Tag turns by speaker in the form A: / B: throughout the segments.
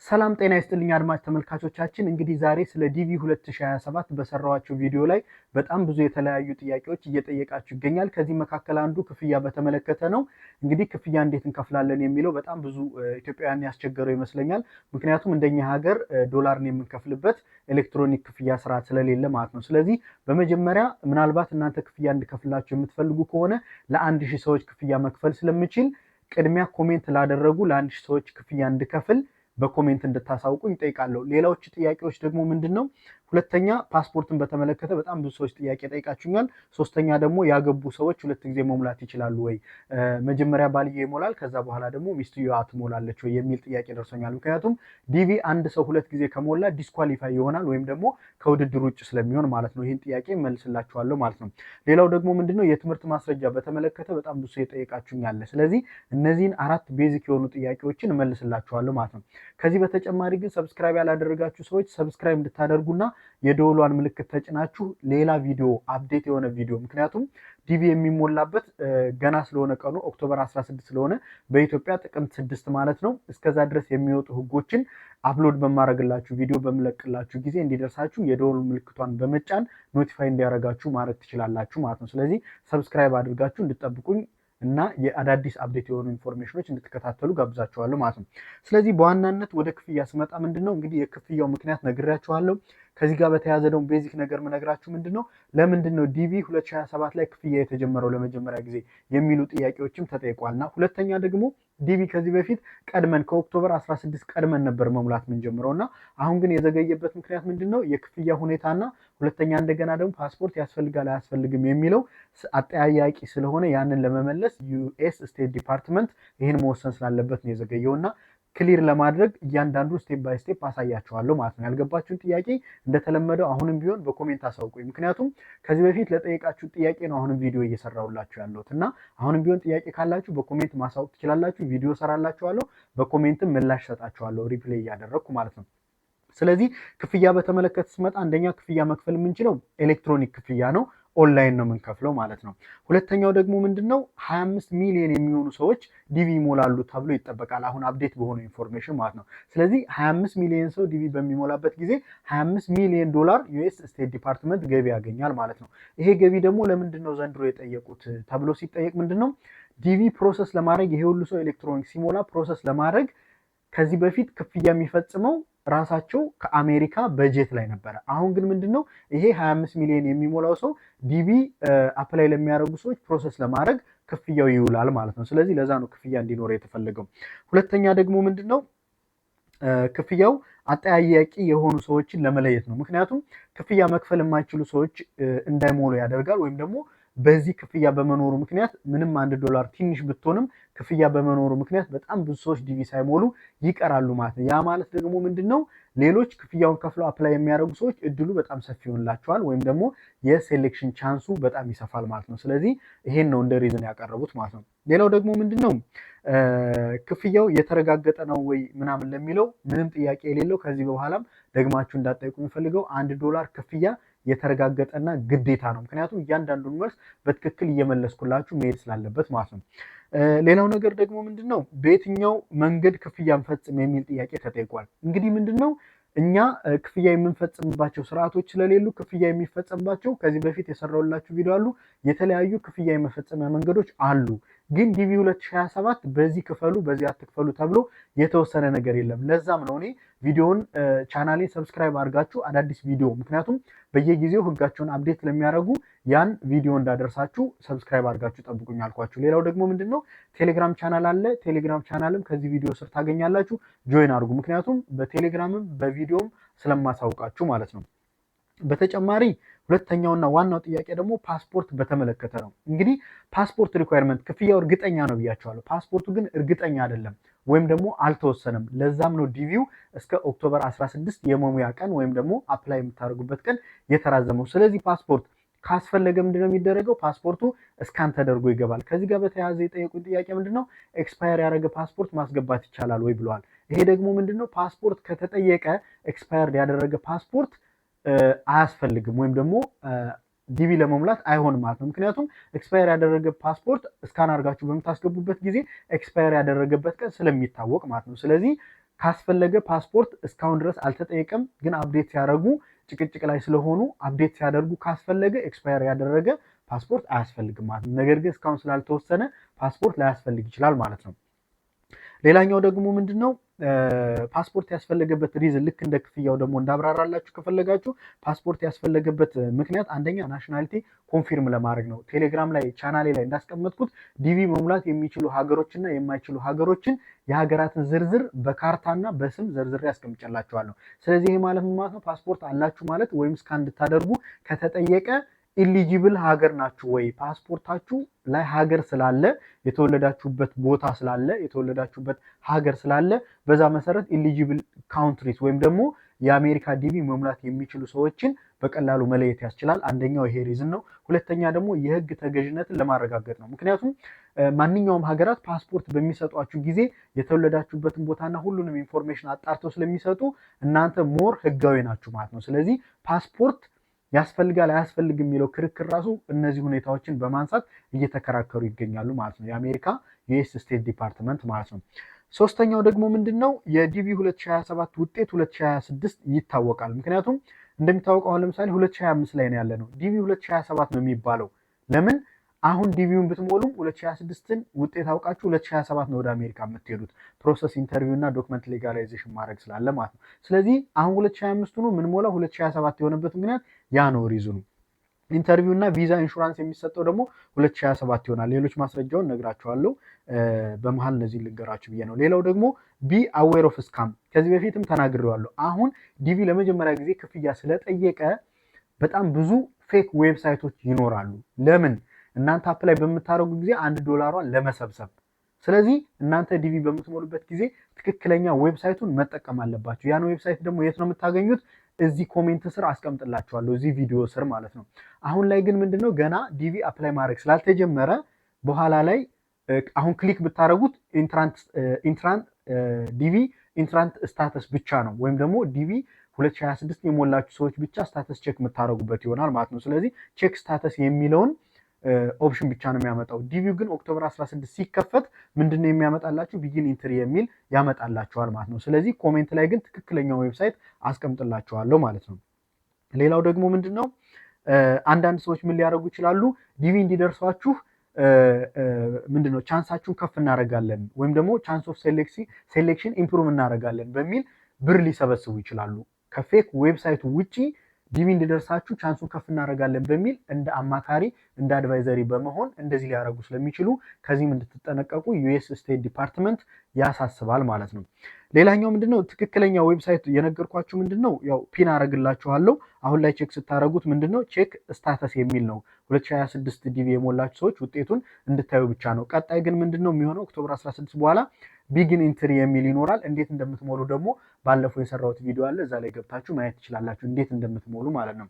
A: ሰላም ጤና ይስጥልኝ አድማጭ ተመልካቾቻችን። እንግዲህ ዛሬ ስለ ዲቪ 2027 በሰራዋቸው ቪዲዮ ላይ በጣም ብዙ የተለያዩ ጥያቄዎች እየጠየቃችሁ ይገኛል። ከዚህ መካከል አንዱ ክፍያ በተመለከተ ነው። እንግዲህ ክፍያ እንዴት እንከፍላለን የሚለው በጣም ብዙ ኢትዮጵያውያን ያስቸገረው ይመስለኛል። ምክንያቱም እንደኛ ሀገር ዶላርን የምንከፍልበት ኤሌክትሮኒክ ክፍያ ስርዓት ስለሌለ ማለት ነው። ስለዚህ በመጀመሪያ ምናልባት እናንተ ክፍያ እንድከፍላችሁ የምትፈልጉ ከሆነ ለ1000 ሰዎች ክፍያ መክፈል ስለምችል ቅድሚያ ኮሜንት ላደረጉ ለ1000 ሰዎች ክፍያ እንድከፍል በኮሜንት እንድታሳውቁኝ ጠይቃለሁ። ሌላዎች ጥያቄዎች ደግሞ ምንድነው? ሁለተኛ ፓስፖርትን በተመለከተ በጣም ብዙ ሰዎች ጥያቄ ጠይቃችሁኛል። ሶስተኛ ደግሞ ያገቡ ሰዎች ሁለት ጊዜ መሙላት ይችላሉ ወይ? መጀመሪያ ባልየ ይሞላል ከዛ በኋላ ደግሞ ሚስትየዋ ትሞላለች ወይ የሚል ጥያቄ ደርሶኛል። ምክንያቱም ዲቪ አንድ ሰው ሁለት ጊዜ ከሞላ ዲስኳሊፋይ ይሆናል ወይም ደግሞ ከውድድር ውጭ ስለሚሆን ማለት ነው። ይህን ጥያቄ መልስላችኋለሁ ማለት ነው። ሌላው ደግሞ ምንድነው? የትምህርት ማስረጃ በተመለከተ በጣም ብዙ የጠየቃችሁኛል። ስለዚህ እነዚህን አራት ቤዚክ የሆኑ ጥያቄዎችን መልስላችኋለሁ ማለት ነው። ከዚህ በተጨማሪ ግን ሰብስክራይብ ያላደረጋችሁ ሰዎች ሰብስክራይብ እንድታደርጉና የደወሏን ምልክት ተጭናችሁ ሌላ ቪዲዮ አፕዴት የሆነ ቪዲዮ ምክንያቱም ዲቪ የሚሞላበት ገና ስለሆነ ቀኑ ኦክቶበር 16 ስለሆነ በኢትዮጵያ ጥቅምት 6 ማለት ነው። እስከዛ ድረስ የሚወጡ ህጎችን አፕሎድ በማድረግላችሁ ቪዲዮ በምለቅላችሁ ጊዜ እንዲደርሳችሁ የደወል ምልክቷን በመጫን ኖቲፋይ እንዲያደርጋችሁ ማድረግ ትችላላችሁ ማለት ነው። ስለዚህ ሰብስክራይብ አድርጋችሁ እንድትጠብቁኝ እና የአዳዲስ አፕዴት የሆኑ ኢንፎርሜሽኖች እንድትከታተሉ ጋብዛችኋለሁ ማለት ነው። ስለዚህ በዋናነት ወደ ክፍያ ስመጣ ምንድነው እንግዲህ የክፍያው ምክንያት ነግሬያችኋለሁ። ከዚህ ጋር በተያያዘ ደግሞ ቤዚክ ነገር ምነግራችሁ ምንድነው ለምንድነው ዲቪ 2027 ላይ ክፍያ የተጀመረው ለመጀመሪያ ጊዜ የሚሉ ጥያቄዎችም ተጠይቋልና፣ ሁለተኛ ደግሞ ዲቪ ከዚህ በፊት ቀድመን ከኦክቶበር 16 ቀድመን ነበር መሙላት የምንጀምረውና አሁን ግን የዘገየበት ምክንያት ምንድነው የክፍያ ሁኔታና ሁለተኛ እንደገና ደግሞ ፓስፖርት ያስፈልጋል አያስፈልግም የሚለው አጠያያቂ ስለሆነ ያንን ለመመለስ ዩኤስ ስቴት ዲፓርትመንት ይህን መወሰን ስላለበት ነው የዘገየውና ክሊር ለማድረግ እያንዳንዱ ስቴፕ ባይ ስቴፕ አሳያችኋለሁ ማለት ነው። ያልገባችሁን ጥያቄ እንደተለመደው አሁንም ቢሆን በኮሜንት አሳውቁኝ። ምክንያቱም ከዚህ በፊት ለጠየቃችሁን ጥያቄ ነው አሁንም ቪዲዮ እየሰራሁላችሁ ያለሁት እና አሁንም ቢሆን ጥያቄ ካላችሁ በኮሜንት ማሳወቅ ትችላላችሁ። ቪዲዮ ሰራላችኋለሁ፣ በኮሜንትም ምላሽ ሰጣችኋለሁ ሪፕሌይ እያደረግኩ ማለት ነው። ስለዚህ ክፍያ በተመለከተ ስመጣ አንደኛ ክፍያ መክፈል የምንችለው ኤሌክትሮኒክ ክፍያ ነው። ኦንላይን ነው የምንከፍለው ማለት ነው። ሁለተኛው ደግሞ ምንድነው 25 ሚሊዮን የሚሆኑ ሰዎች ዲቪ ይሞላሉ ተብሎ ይጠበቃል አሁን አፕዴት በሆነው ኢንፎርሜሽን ማለት ነው። ስለዚህ 25 ሚሊዮን ሰው ዲቪ በሚሞላበት ጊዜ 25 ሚሊዮን ዶላር ዩኤስ ስቴት ዲፓርትመንት ገቢ ያገኛል ማለት ነው። ይሄ ገቢ ደግሞ ለምንድነው ዘንድሮ የጠየቁት ተብሎ ሲጠየቅ ምንድነው ዲቪ ፕሮሰስ ለማድረግ ይሄ ሁሉ ሰው ኤሌክትሮኒክ ሲሞላ ፕሮሰስ ለማድረግ ከዚህ በፊት ክፍያ የሚፈጽመው ራሳቸው ከአሜሪካ በጀት ላይ ነበረ። አሁን ግን ምንድነው ይሄ 25 ሚሊዮን የሚሞላው ሰው ዲቪ አፕላይ ለሚያደርጉ ሰዎች ፕሮሰስ ለማድረግ ክፍያው ይውላል ማለት ነው። ስለዚህ ለዛ ነው ክፍያ እንዲኖር የተፈለገው። ሁለተኛ ደግሞ ምንድነው ክፍያው አጠያያቂ የሆኑ ሰዎችን ለመለየት ነው። ምክንያቱም ክፍያ መክፈል የማይችሉ ሰዎች እንዳይሞሉ ያደርጋል ወይም ደግሞ በዚህ ክፍያ በመኖሩ ምክንያት ምንም $1 ትንሽ ብትሆንም ክፍያ በመኖሩ ምክንያት በጣም ብዙ ሰዎች ዲቪ ሳይሞሉ ይቀራሉ ማለት ነው። ያ ማለት ደግሞ ምንድነው ሌሎች ክፍያውን ከፍለው አፕላይ የሚያደርጉ ሰዎች እድሉ በጣም ሰፊ ይሆንላቸዋል ወይም ደግሞ የሴሌክሽን ቻንሱ በጣም ይሰፋል ማለት ነው። ስለዚህ ይሄን ነው እንደ ሪዝን ያቀረቡት ማለት ነው። ሌላው ደግሞ ምንድነው ክፍያው የተረጋገጠ ነው ወይ ምናምን ለሚለው ምንም ጥያቄ የሌለው ከዚህ በኋላም ደግማችሁ እንዳትጠይቁ የሚፈልገው $1 ክፍያ የተረጋገጠና ግዴታ ነው። ምክንያቱም እያንዳንዱን መልስ በትክክል እየመለስኩላችሁ መሄድ ስላለበት ማለት ነው። ሌላው ነገር ደግሞ ምንድነው በየትኛው መንገድ ክፍያ እንፈጽም የሚል ጥያቄ ተጠይቋል። እንግዲህ ምንድነው እኛ ክፍያ የምንፈጽምባቸው ስርዓቶች ስለሌሉ ክፍያ የሚፈጸምባቸው ከዚህ በፊት የሰራሁላችሁ ቪዲዮ አሉ። የተለያዩ ክፍያ የመፈጸሚያ መንገዶች አሉ። ግን ዲቪ 2027 በዚህ ክፈሉ በዚህ አትክፈሉ ተብሎ የተወሰነ ነገር የለም። ለዛም ነው እኔ ቪዲዮውን ቻናሌን ሰብስክራይብ አድርጋችሁ አዳዲስ ቪዲዮ ምክንያቱም በየጊዜው ህጋቸውን አፕዴት ለሚያደርጉ ያን ቪዲዮ እንዳደርሳችሁ ሰብስክራይብ አድርጋችሁ ጠብቁኝ አልኳችሁ። ሌላው ደግሞ ምንድነው ቴሌግራም ቻናል አለ። ቴሌግራም ቻናልም ከዚህ ቪዲዮ ስር ታገኛላችሁ። ጆይን አድርጉ። ምክንያቱም በቴሌግራምም በቪዲዮም ስለማሳውቃችሁ ማለት ነው። በተጨማሪ ሁለተኛውና ዋናው ጥያቄ ደግሞ ፓስፖርት በተመለከተ ነው። እንግዲህ ፓስፖርት ሪኳየርመንት ክፍያው እርግጠኛ ነው ብያቸዋለሁ። ፓስፖርቱ ግን እርግጠኛ አይደለም ወይም ደግሞ አልተወሰነም። ለዛም ነው ዲቪው እስከ ኦክቶበር 16 የመሙያ ቀን ወይም ደግሞ አፕላይ የምታደርጉበት ቀን የተራዘመው። ስለዚህ ፓስፖርት ካስፈለገ ምንድነው የሚደረገው? ፓስፖርቱ እስካን ተደርጎ ይገባል። ከዚህ ጋር በተያያዘ የጠየቁኝ ጥያቄ ምንድነው ኤክስፓየር ያደረገ ፓስፖርት ማስገባት ይቻላል ወይ ብለዋል። ይሄ ደግሞ ምንድነው ፓስፖርት ከተጠየቀ ኤክስፓየር ያደረገ ፓስፖርት አያስፈልግም ወይም ደግሞ ዲቪ ለመሙላት አይሆንም ማለት ነው። ምክንያቱም ኤክስፓየር ያደረገ ፓስፖርት እስካን አድርጋችሁ በምታስገቡበት ጊዜ ኤክስፓየር ያደረገበት ቀን ስለሚታወቅ ማለት ነው። ስለዚህ ካስፈለገ ፓስፖርት እስካሁን ድረስ አልተጠየቀም፣ ግን አፕዴት ሲያደርጉ ጭቅጭቅ ላይ ስለሆኑ አፕዴት ሲያደርጉ ካስፈለገ ኤክስፓየር ያደረገ ፓስፖርት አያስፈልግም ማለት ነው። ነገር ግን እስካሁን ስላልተወሰነ ፓስፖርት ላያስፈልግ ይችላል ማለት ነው። ሌላኛው ደግሞ ምንድነው ፓስፖርት ያስፈለገበት ሪዝን ልክ እንደ ክፍያው ደግሞ እንዳብራራላችሁ ከፈለጋችሁ ፓስፖርት ያስፈለገበት ምክንያት አንደኛ ናሽናሊቲ ኮንፊርም ለማድረግ ነው። ቴሌግራም ላይ ቻናሌ ላይ እንዳስቀመጥኩት ዲቪ መሙላት የሚችሉ ሀገሮችና የማይችሉ ሀገሮችን የሀገራትን ዝርዝር በካርታና በስም ዝርዝር ያስቀምጨላችኋለሁ። ስለዚህ ይሄ ማለት ምን ማለት ነው? ፓስፖርት አላችሁ ማለት ወይም እስካን እንድታደርጉ ከተጠየቀ ኢሊጂብል ሀገር ናችሁ ወይ? ፓስፖርታችሁ ላይ ሀገር ስላለ የተወለዳችሁበት ቦታ ስላለ የተወለዳችሁበት ሀገር ስላለ በዛ መሰረት ኢሊጂብል ካውንትሪስ ወይም ደግሞ የአሜሪካ ዲቪ መሙላት የሚችሉ ሰዎችን በቀላሉ መለየት ያስችላል። አንደኛው ይሄ ሪዝን ነው። ሁለተኛ ደግሞ የህግ ተገዥነትን ለማረጋገጥ ነው። ምክንያቱም ማንኛውም ሀገራት ፓስፖርት በሚሰጧችሁ ጊዜ የተወለዳችሁበትን ቦታና ሁሉንም ኢንፎርሜሽን አጣርተው ስለሚሰጡ እናንተ ሞር ህጋዊ ናችሁ ማለት ነው። ስለዚህ ፓስፖርት ያስፈልጋል አያስፈልግም የሚለው ክርክር ራሱ እነዚህ ሁኔታዎችን በማንሳት እየተከራከሩ ይገኛሉ ማለት ነው። የአሜሪካ ዩኤስ ስቴት ዲፓርትመንት ማለት ነው። ሶስተኛው ደግሞ ምንድነው የዲቪ 2027 ውጤት 2026 ይታወቃል። ምክንያቱም እንደሚታወቀው አሁን ለምሳሌ 2025 ላይ ነው ያለ ነው። ዲቪ 2027 ነው የሚባለው። ለምን አሁን ዲቪውን ብትሞሉም 2026ን ውጤት አውቃችሁ 2027 ነው ወደ አሜሪካ የምትሄዱት ፕሮሰስ ኢንተርቪው እና ዶክመንት ሌጋላይዜሽን ማድረግ ስላለ ማለት ነው። ስለዚህ አሁን 2025 ነው የምንሞላው 2027 የሆነበት ምክንያት ያ ነው ሪዝኑ። ኢንተርቪው እና ቪዛ ኢንሹራንስ የሚሰጠው ደግሞ 2027 ይሆናል። ሌሎች ማስረጃውን ነግራችኋለሁ። በመሀል እነዚህ ልንገራችሁ ብዬ ነው። ሌላው ደግሞ ቢ አዌር ኦፍ ስካም ከዚህ በፊትም ተናግሬዋለሁ። አሁን ዲቪ ለመጀመሪያ ጊዜ ክፍያ ስለጠየቀ በጣም ብዙ ፌክ ዌብሳይቶች ይኖራሉ። ለምን? እናንተ አፕላይ በምታደርጉ ጊዜ $1 ለመሰብሰብ። ስለዚህ እናንተ ዲቪ በምትሞሉበት ጊዜ ትክክለኛ ዌብሳይቱን መጠቀም አለባችሁ። ያን ዌብሳይት ደግሞ የት ነው የምታገኙት? እዚህ ኮሜንት ስር አስቀምጥላችኋለሁ፣ እዚህ ቪዲዮ ስር ማለት ነው። አሁን ላይ ግን ምንድነው ገና ዲቪ አፕላይ ማድረግ ስላልተጀመረ በኋላ ላይ አሁን ክሊክ ብታደርጉት ኢንትራንት ዲቪ ኢንትራንት ስታተስ ብቻ ነው ወይም ደግሞ ዲቪ 2026 የሞላችሁ ሰዎች ብቻ ስታተስ ቼክ የምታደርጉበት ይሆናል ማለት ነው። ስለዚህ ቼክ ስታተስ የሚለውን ኦፕሽን ብቻ ነው የሚያመጣው። ዲቪው ግን ኦክቶበር 16 ሲከፈት ምንድነው የሚያመጣላችሁ? ቢጊን ኢንትሪ የሚል ያመጣላችኋል ማለት ነው። ስለዚህ ኮሜንት ላይ ግን ትክክለኛው ዌብሳይት አስቀምጥላችኋለሁ ማለት ነው። ሌላው ደግሞ ምንድነው አንዳንድ ሰዎች ምን ሊያደርጉ ይችላሉ? ዲቪ እንዲደርሷችሁ ምንድነው ቻንሳችሁን ከፍ እናደርጋለን ወይም ደግሞ ቻንስ ኦፍ ሴሌክሽን ኢምፕሩቭ እናደርጋለን በሚል ብር ሊሰበስቡ ይችላሉ። ከፌክ ዌብሳይቱ ውጪ ዲቪ እንዲደርሳችሁ ቻንሱን ከፍ እናደርጋለን በሚል እንደ አማካሪ እንደ አድቫይዘሪ በመሆን እንደዚህ ሊያደርጉ ስለሚችሉ ከዚህም እንድትጠነቀቁ ዩኤስ ስቴት ዲፓርትመንት ያሳስባል ማለት ነው። ሌላኛው ምንድነው ትክክለኛ ዌብሳይት የነገርኳችሁ ምንድነው ያው ፒን አደርግላችኋለሁ። አሁን ላይ ቼክ ስታደርጉት ምንድነው ቼክ ስታተስ የሚል ነው። 2026 ዲቪ የሞላችሁ ሰዎች ውጤቱን እንድታዩ ብቻ ነው። ቀጣይ ግን ምንድነው የሚሆነው ኦክቶበር 16 በኋላ ቢግን ኢንትሪ የሚል ይኖራል። እንዴት እንደምትሞሉ ደግሞ ባለፈው የሰራሁት ቪዲዮ አለ፣ እዛ ላይ ገብታችሁ ማየት ትችላላችሁ እንዴት እንደምትሞሉ ማለት ነው።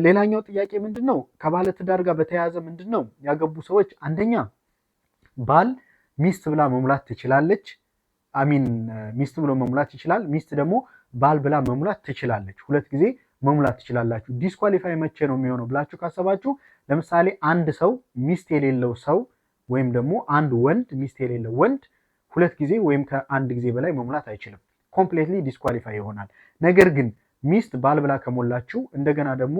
A: ሌላኛው ጥያቄ ምንድነው ከባለ ትዳር ጋር በተያያዘ ምንድነው ያገቡ ሰዎች አንደኛ ባል ሚስት ብላ መሙላት ትችላለች። ሚስት ብሎ መሙላት ይችላል። ሚስት ደግሞ ባል ብላ መሙላት ትችላለች። ሁለት ጊዜ መሙላት ትችላላችሁ። ዲስኳሊፋይ መቼ ነው የሚሆነው ብላችሁ ካሰባችሁ ለምሳሌ አንድ ሰው ሚስት የሌለው ሰው ወይም ደግሞ አንድ ወንድ ሚስት የሌለው ወንድ ሁለት ጊዜ ወይም ከአንድ ጊዜ በላይ መሙላት አይችልም። ኮምፕሌትሊ ዲስኳሊፋይ ይሆናል። ነገር ግን ሚስት ባል ብላ ከሞላችሁ እንደገና ደግሞ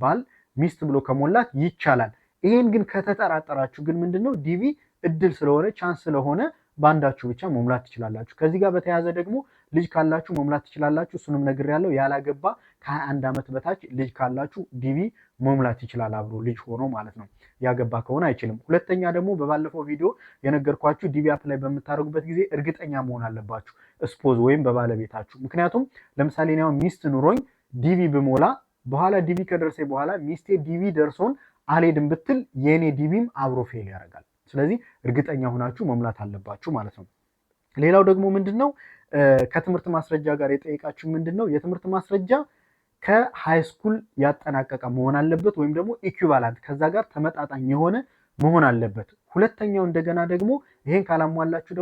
A: ባል ሚስት ብሎ ከሞላት ይቻላል። ይሄን ግን ከተጠራጠራችሁ ግን ምንድነው ዲቪ እድል ስለሆነ ቻንስ ስለሆነ ባንዳችሁ ብቻ መሙላት ትችላላችሁ። ከዚህ ጋር በተያያዘ ደግሞ ልጅ ካላችሁ መሙላት ትችላላችሁ። እሱንም ነግሬያለሁ። ያላገባ ከ21 ዓመት በታች ልጅ ካላችሁ ዲቪ መሙላት ይችላል አብሮ ልጅ ሆኖ ማለት ነው። ያገባ ከሆነ አይችልም። ሁለተኛ ደግሞ በባለፈው ቪዲዮ የነገርኳችሁ ዲቪ አፕላይ በምታደርጉበት ጊዜ እርግጠኛ መሆን አለባችሁ ስፖዝ ወይም በባለቤታችሁ። ምክንያቱም ለምሳሌ እኔ ሚስት ኑሮኝ ዲቪ ብሞላ በኋላ ዲቪ ከደረሰኝ በኋላ ሚስቴ ዲቪ ደርሶን አልሄድም ብትል የኔ ዲቪም አብሮ ፌል ያደርጋል። ስለዚህ እርግጠኛ ሆናችሁ መሙላት አለባችሁ ማለት ነው። ሌላው ደግሞ ምንድነው ከትምህርት ማስረጃ ጋር የጠየቃችሁ ምንድነው የትምህርት ማስረጃ ከሃይ ስኩል ያጠናቀቀ መሆን አለበት ወይም ደግሞ ኢኩቫላንት ከዛ ጋር ተመጣጣኝ የሆነ መሆን አለበት። ሁለተኛው እንደገና ደግሞ ይሄን ካላሟላችሁ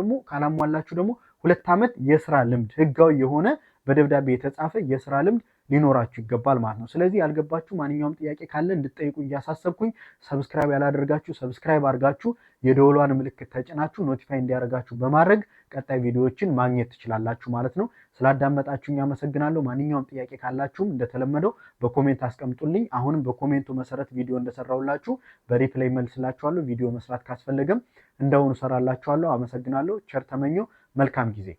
A: ደግሞ 2 ዓመት የስራ ልምድ ህጋዊ የሆነ በደብዳቤ የተጻፈ የስራ ልምድ ሊኖራችሁ ይገባል ማለት ነው። ስለዚህ ያልገባችሁ ማንኛውም ጥያቄ ካለ እንድትጠይቁ እያሳሰብኩኝ ሰብስክራይብ ያላደርጋችሁ ሰብስክራይብ አድርጋችሁ የደወሏን ምልክት ተጭናችሁ ኖቲፋይ እንዲያደርጋችሁ በማድረግ ቀጣይ ቪዲዮዎችን ማግኘት ትችላላችሁ ማለት ነው። ስላዳመጣችሁኝ አመሰግናለሁ። ማንኛውም ጥያቄ ካላችሁም እንደተለመደው በኮሜንት አስቀምጡልኝ። አሁንም በኮሜንቱ መሰረት ቪዲዮ እንደሰራሁላችሁ በሪፕላይ መልስላችኋለሁ። ቪዲዮ መስራት ካስፈለገም እንደውኑ ሰራላችኋለሁ። አመሰግናለሁ። ቸር ተመኘው። መልካም ጊዜ